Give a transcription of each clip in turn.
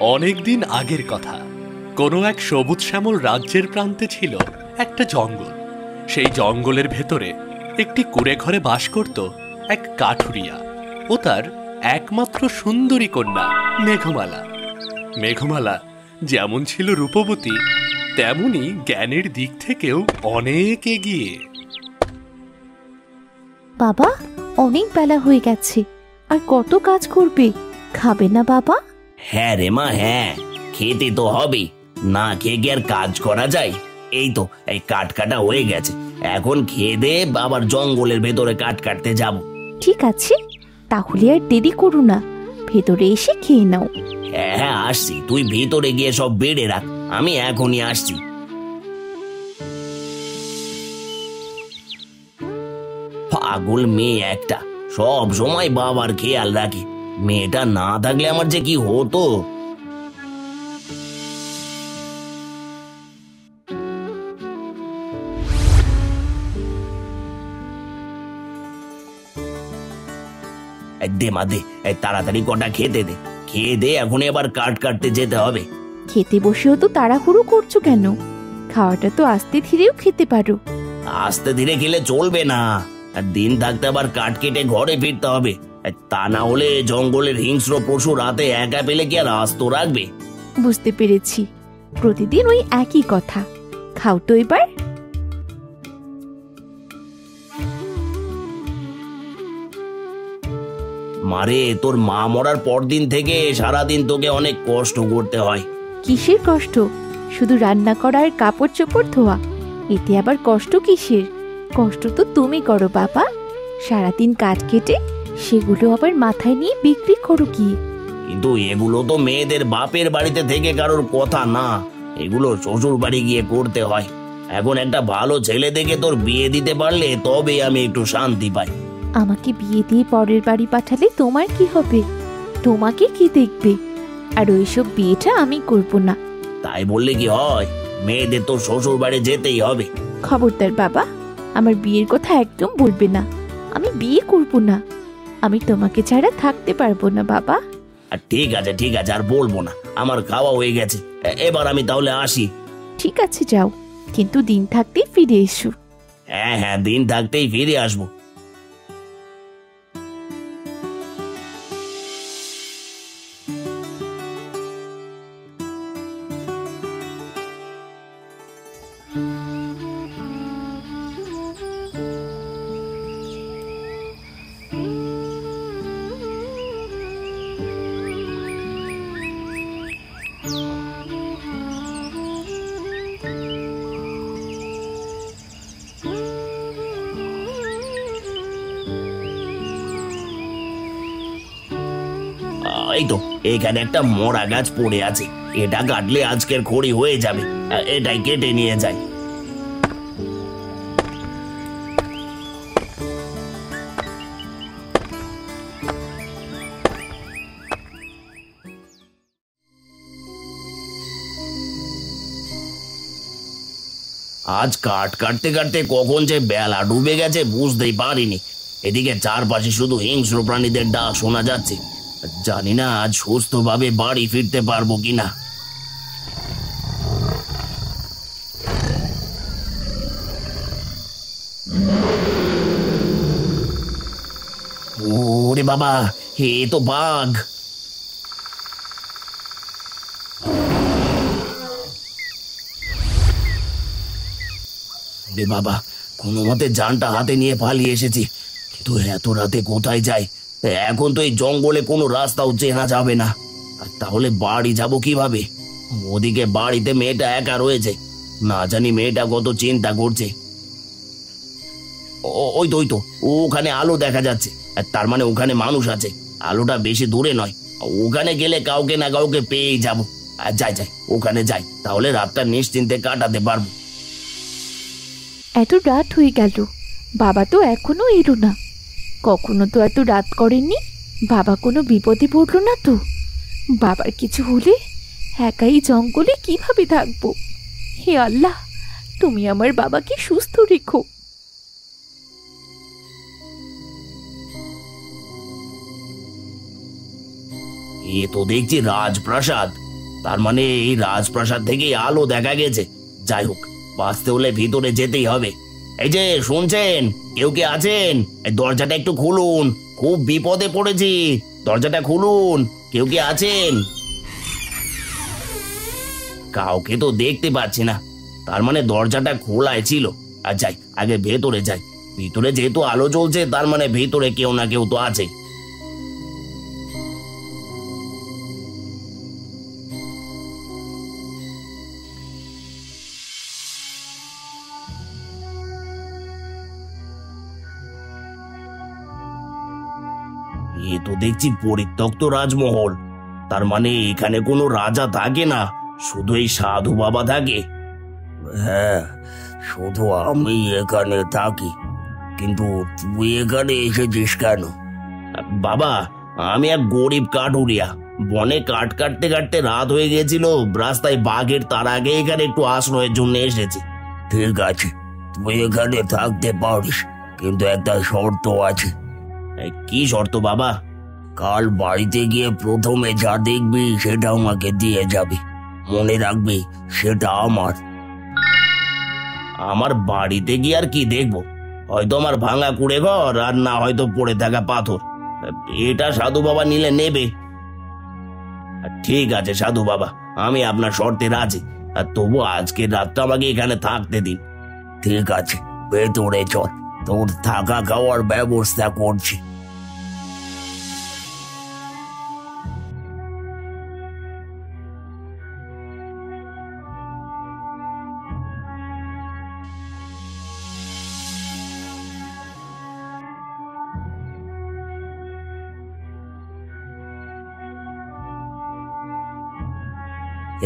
অনেক দিন আগের কথা। কোনো এক সবুজ শ্যামল রাজ্যের প্রান্তে ছিল একটা জঙ্গল। সেই জঙ্গলের ভেতরে একটি কুঁড়ে ঘরে বাস করত এক কাঠুরিয়া ও তার একমাত্র সুন্দরী কন্যা মেঘমালা। মেঘমালা যেমন ছিল রূপবতী, তেমনি জ্ঞানের দিক থেকেও অনেক এগিয়ে। বাবা, অনেক বেলা হয়ে গেছে, আর কত কাজ করবে? খাবে না বাবা? হ্যাঁ রে মা, হ্যাঁ, খেতে তো হবে। না খেয়ে কি আর কাজ করা যায়? এই তো এই কাঠ কাটা হয়ে গেছে, এখন খেয়ে দে আবার জঙ্গলের ভেতরে কাঠ কাটতে যাব। ঠিক আছে, তাহলে আর দেরি করো না, ভেতরে এসে খেয়ে নাও। হ্যাঁ হ্যাঁ, আসছি, তুই ভেতরে গিয়ে সব বেড়ে রাখ, আমি এখনই আসছি। পাগল মেয়ে একটা, সব সময় বাবার খেয়াল রাখে। মেয়েটা না থাকলে আমার যে কি হতো। দে মা দে, তাড়াতাড়ি কটা খেতে দে, খেয়ে দে, এখন এবার কাঠ কাটতে যেতে হবে। খেতে বসেও তো তাড়াহুড়ো করছো কেন? খাওয়াটা তো আস্তে ধীরেও খেতে পারো। আস্তে ধীরে খেলে চলবে না, আর দিন থাকতে আবার কাঠ কেটে ঘরে ফিরতে হবে। তা না হলে জঙ্গলের হিংস্র পশু রাতে একা পেলে কি আর আস্ত রাখবে? বুঝতে পেরেছি, প্রতিদিন ওই একই কথা। খাও তো এবার। মারে, তোর মা মরার পর দিন থেকে সারাদিন তোকে অনেক কষ্ট করতে হয়। কিসের কষ্ট? শুধু রান্না করা আর কাপড় চোপড় ধোয়া, এতে আবার কষ্ট কিসের? কষ্ট তো তুমি করো বাবা, সারাদিন কাজ কেটে সেগুলো আবার মাথায় নিয়ে বিক্রি করো কি। কিন্তু এগুলো তো মেয়েদের বাপের বাড়িতে থেকে কারোর কথা না, এগুলো শ্বশুর বাড়ি গিয়ে করতে হয়। এখন একটা ভালো ছেলে দেখে তোর বিয়ে দিতে পারলে তবে আমি একটু শান্তি পাই। আমাকে বিয়ে দিয়ে পরের বাড়ি পাঠালে তোমার কি হবে? তোমাকে কি দেখবে? আর ওইসব বিয়েটা আমি করব না। তাই বললে কি হয়? মেয়েদের তো শ্বশুর বাড়ি যেতেই হবে। খবরদার বাবা, আমার বিয়ের কথা একদম বলবে না। আমি বিয়ে করব না, আমি তোমাকে ছাড়া থাকতে পারবো না বাবা। আর ঠিক আছে ঠিক আছে, আর বলবো না, আমার খাওয়া হয়ে গেছে, এবার আমি তাহলে আসি। ঠিক আছে যাও, কিন্তু দিন থাকতেই ফিরে এসো। হ্যাঁ হ্যাঁ, দিন থাকতেই ফিরে আসবো। এই তো এখানে একটা মরা গাছ পড়ে আছে, এটা কাটলে আজকের খড়ি হয়ে যাবে। এটাই কেটে নিয়ে যাই। আজ কাঠ কাটতে কাটতে কখন যে বেলা ডুবে গেছে বুঝতেই পারিনি। এদিকে চারপাশে শুধু হিংস্র প্রাণীদের ডাক শোনা যাচ্ছে। জানি না আজ সুস্থভাবে বাড়ি ফিরতে পারবো কিনা। ওরে বাবা, এ তো বাঘ। রে বাবা, কোনো মতে জানটা হাতে নিয়ে পালিয়ে এসেছি, কিন্তু এত রাতে কোথায় যাই? এখন তো এই জঙ্গলে কোনো রাস্তাও চেনা যাবে না। আর তাহলে বাড়ি যাব কিভাবে? ওদিকে বাড়িতে মেয়েটা একা রয়েছে, না জানি মেয়েটা কত চিন্তা করছে। ওই তো ওই তো, ওখানে আলো দেখা যাচ্ছে, তার মানে ওখানে মানুষ আছে। আলোটা বেশি দূরে নয়, ওখানে গেলে কাউকে না কাউকে পেয়েই যাবো। আর যাই যাই, ওখানে যাই, তাহলে রাতটা নিশ্চিন্তে কাটাতে পারবো। এত রাত হয়ে গেল, বাবা তো এখনো এলো না। কখনো তো এত রাত করেননি, বাবা কোনো বিপদে পড়লো না তো? বাবার কিছু হলে একাই জঙ্গলে কিভাবে থাকবো? হে আল্লাহ, তুমি আমার বাবাকে সুস্থ রেখো। এ তো দেখছি রাজপ্রাসাদ। তার মানে এই রাজপ্রাসাদ থেকেই আলো দেখা গেছে। যাই হোক, বাঁচতে হলে ভিতরে যেতেই হবে। এই যে শুনছেন, কেউ কে আছেন? এই দরজাটা একটু খুলুন, খুব বিপদে পড়েছি। দরজাটা খুলুন, কেউ কে আছেন? কাউকে তো দেখতে পাচ্ছি না, তার মানে দরজাটা খোলাই ছিল। আর যাই, আগে ভেতরে যাই। ভিতরে যেহেতু আলো জ্বলছে, তার মানে ভিতরে কেউ না কেউ তো আছে। এ তো দেখছি পরিত্যক্ত রাজমহল। তার মানে এখানে কোনো রাজা থাকে না, শুধু এই সাধু বাবা থাকে। হ্যাঁ, শুধু আমি এখানে থাকি। কিন্তু তুই এখানে এসেছিস কেন? বাবা, আমি এক গরিব কাঠুরিয়া। বনে কাঠ কাটতে কাটতে রাত হয়ে গেছিল, রাস্তায় বাঘের তার আগে এখানে একটু আশ্রয়ের জন্য এসেছি। ঠিক আছে, তুই এখানে থাকতে পারিস, কিন্তু একটা শর্ত আছে। কি শর্ত বাবা? কাল বাড়িতে গিয়ে প্রথমে যা দেখবি সেটা আমাকে দিয়ে যাবি। মনে রাখবি, সেটা আমার। আমার বাড়িতে গিয়ে আর কি দেখবো? হয়তো আমার ভাঙা কুড়ে ঘর, আর না হয়তো পড়ে থাকা পাথর। এটা সাধু বাবা নিলে নেবে। ঠিক আছে সাধু বাবা, আমি আপনার শর্তে রাজি। আর তবু আজকের রাতটা আমাকে এখানে থাকতে দিন। ঠিক আছে, ভেতরে চল, তোর থাকা খাওয়ার ব্যবস্থা করছি।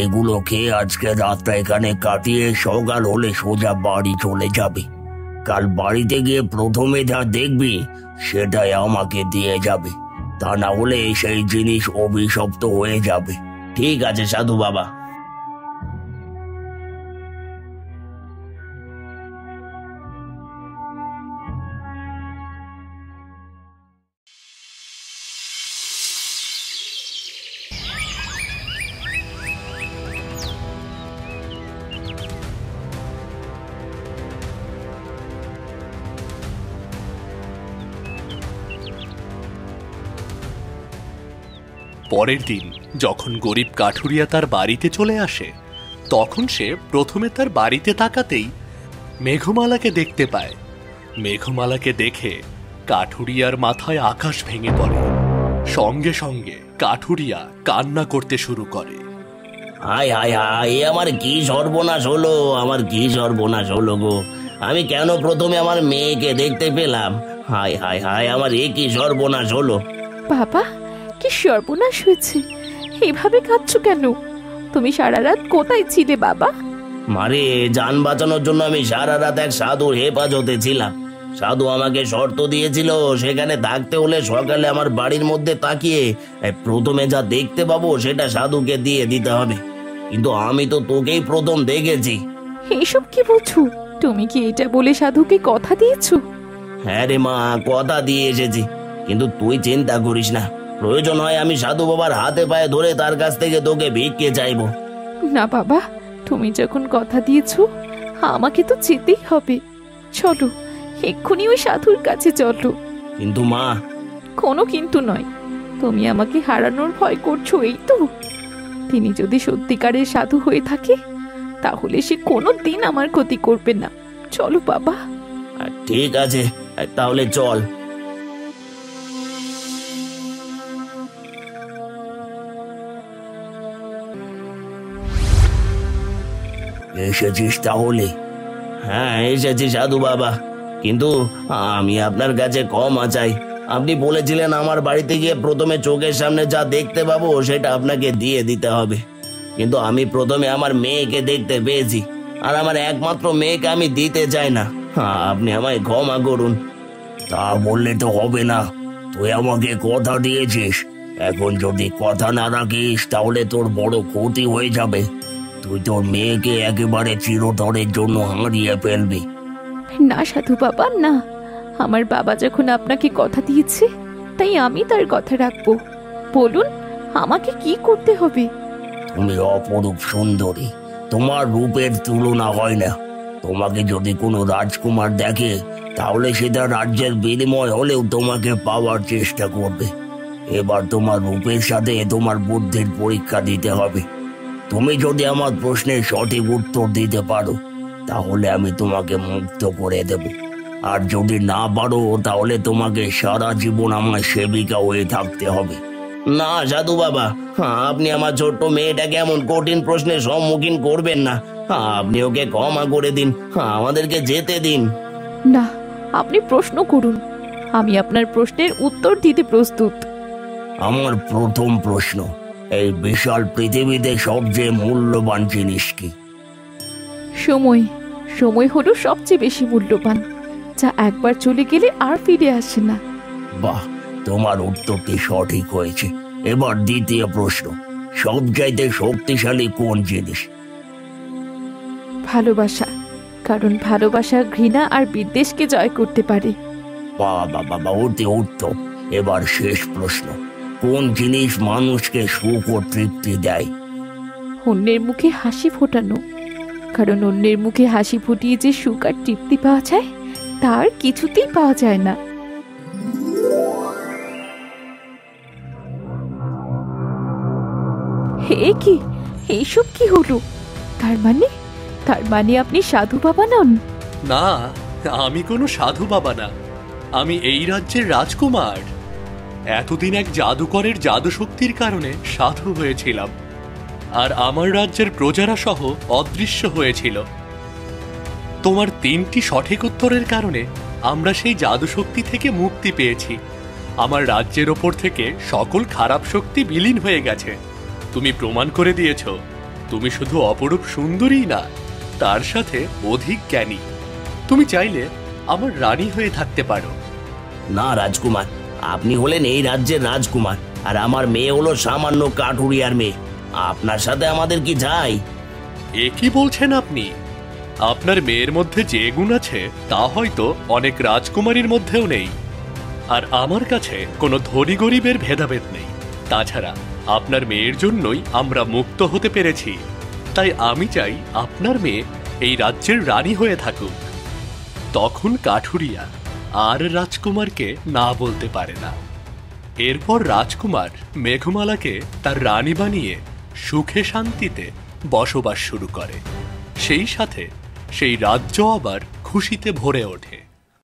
এগুলো খেয়ে আজকে রাতটা এখানে কাটিয়ে সকাল হলে সোজা বাড়ি চলে যাবে। কাল বাড়িতে গিয়ে প্রথমে যা দেখবি সেটাই আমাকে দিয়ে যাবে, তা না হলে সেই জিনিস অভিশপ্ত হয়ে যাবে। ঠিক আছে সাধু বাবা। পরের দিন যখন গরিব কাঠুরিয়া তার বাড়িতে চলে আসে, তখন সে প্রথমে তার বাড়িতে তাকাতেই মেঘমালাকে দেখতে পায়। মেঘমালাকে দেখে কাঠুরিয়ার মাথায় আকাশ ভেঙে পড়ে। সঙ্গে সঙ্গে কাঠুরিয়া কান্না করতে শুরু করে। হায় হায় হায়, এ আমার কি সর্বনাশ হলো, আমার কি সর্বনাশ হলো গো! আমি কেন প্রথমে আমার মেয়েকে দেখতে পেলাম? হায় হায় হায়, আমার এ কি সর্বনাশ হলো! বাবা, কি সর্বনাশ হয়েছে? এভাবে কাঁদছো কেন? তুমি সারা রাত কোথায় ছিলে বাবা? মারে, যান বাঁচানোর জন্য আমি সারা রাত এক সাধুর হেফাজতে ছিলাম। সাধু আমাকে শর্ত দিয়েছিল, সেখানে থাকতে হলে সকালে আমার বাড়ির মধ্যে তাকিয়ে প্রথমে যা দেখতে পাবো সেটা সাধুকে দিয়ে দিতে হবে। কিন্তু আমি তো তোকেই প্রথম দেখেছি। এসব কি বলছো? তুমি কি এটা বলে সাধুকে কথা দিয়েছো? হ্যাঁ রে মা, কথা দিয়ে এসেছি। কিন্তু তুই চিন্তা করিস না, প্রয়োজন হয় আমি সাধু বাবার হাতে পায়ে ধরে তার কাছ থেকে তোকে ভিক্ষে চাইবো। না বাবা, তুমি যখন কথা দিয়েছো, আমাকে তো যেতেই হবে। চলো, এক্ষুনি ওই সাধুর কাছে চলো। কিন্তু মা। কোনো কিন্তু নয়। তুমি আমাকে হারানোর ভয় করছো, এই তো? তিনি যদি সত্যিকারের সাধু হয়ে থাকে, তাহলে সে কোনো দিন আমার ক্ষতি করবে না। চলো বাবা। ঠিক আছে, তাহলে চল। এসেছিস তাহলে? হ্যাঁ, এসেছি সাধু বাবা, কিন্তু আমি আপনার কাছে ক্ষমা চাই। আপনি বলেছিলেন আমার বাড়িতে গিয়ে প্রথমে চোখের সামনে যা দেখতে পাবো সেটা আপনাকে দিয়ে দিতে হবে। কিন্তু আমি প্রথমে আমার মেয়েকে দেখতে পেয়েছি, আর আমার একমাত্র মেয়েকে আমি দিতে চাই না। আপনি আমায় ক্ষমা করুন। তা বললে তো হবে না, তুই আমাকে কথা দিয়েছিস। এখন যদি কথা না রাখিস তাহলে তোর বড় ক্ষতি হয়ে যাবে। তুই তোর মেয়েকে একেবারে চিরতরের জন্য হারিয়ে ফেলবি। না সাধু বাবা, না। আমার বাবা যখন আপনাকে কথা দিয়েছে, তাই আমি তার কথা রাখবো। বলুন, আমাকে কি করতে হবে? তুমি অপরূপ সুন্দরী, তোমার রূপের তুলনা হয় না। তোমাকে যদি কোনো রাজকুমার দেখে তাহলে সেটা রাজ্যের বিনিময় হলেও তোমাকে পাওয়ার চেষ্টা করবে। এবার তোমার রূপের সাথে তোমার বুদ্ধির পরীক্ষা দিতে হবে। তুমি যদি আমার প্রশ্নের সঠিক উত্তর দিতে পারো তাহলে আমি তোমাকে মুক্ত করে দেব, আর যদি না পারো তাহলে তোমাকে সারা জীবন আমার সেবিকা হয়ে থাকতে হবে। না সাধু বাবা, আপনি আমার ছোট্ট মেয়েটাকে এমন কঠিন প্রশ্নের সম্মুখীন করবেন না। আপনি ওকে ক্ষমা করে দিন, আমাদেরকে যেতে দিন। না, আপনি প্রশ্ন করুন, আমি আপনার প্রশ্নের উত্তর দিতে প্রস্তুত। আমার প্রথম প্রশ্ন, এই বিশাল পৃথিবীতে সবচেয়ে মূল্যবান জিনিস কি? সময়। সময় হলো সবচেয়ে বেশি মূল্যবান, যা একবার চলে গেলে আর ফিরে আসে না। বাহ, তোমার উত্তরটি সঠিক হয়েছে। এবার দ্বিতীয় প্রশ্ন, সবচাইতে শক্তিশালী কোন জিনিস? ভালোবাসা, কারণ ভালোবাসা ঘৃণা আর বিদ্বেষকে জয় করতে পারে। বাবা বাবা, অতি উত্তম। এবার শেষ প্রশ্ন, কোন জিনিস মানুষকে সুখ ও তৃপ্তি দেয়? অন্যের মুখে হাসি ফোটানো, কারণ অন্যের মুখে হাসি ফুটিয়ে যে সুখ আর তৃপ্তি পাওয়া যায় তার কিছুতেই পাওয়া যায় না। হে কি, এইসব কি হলো? তার মানে আপনি সাধু বাবা নন? না, আমি কোনো সাধু বাবা না, আমি এই রাজ্যের রাজকুমার। এতদিন এক জাদুকরের জাদু শক্তির কারণে সাধু হয়েছিলাম, আর আমার রাজ্যের প্রজারা সহ অদৃশ্য হয়েছিল। তোমার 3টি সঠিক উত্তরের কারণে আমরা সেই জাদু শক্তি থেকে মুক্তি পেয়েছি। আমার রাজ্যের ওপর থেকে সকল খারাপ শক্তি বিলীন হয়ে গেছে। তুমি প্রমাণ করে দিয়েছ তুমি শুধু অপরূপ সুন্দরী না, তার সাথে অধিক জ্ঞানী। তুমি চাইলে আমার রানী হয়ে থাকতে পারো। না রাজকুমার, আপনি হলেন এই রাজ্যের রাজকুমার, আর আমার মেয়ে হলো সামান্য কাঠুরিয়ার মেয়ে। আপনার সাথে আমাদের কি যায়? এ কি বলছেন আপনি? আপনার মেয়ের মধ্যে যে গুণ আছে তা হয়তো অনেক রাজকুমারীর মধ্যেও নেই। আর আমার কাছে কোনো ধনী গরিবের ভেদাভেদ নেই। তাছাড়া আপনার মেয়ের জন্যই আমরা মুক্ত হতে পেরেছি। তাই আমি চাই আপনার মেয়ে এই রাজ্যের রানী হয়ে থাকুক। তখন কাঠুরিয়া আর রাজকুমারকে না বলতে পারে না। এরপর রাজকুমার মেঘমালাকে তার রানী বানিয়ে সুখে শান্তিতে বসবাস শুরু করে। সেই সাথে সেই রাজ্য আবার খুশিতে ভরে ওঠে।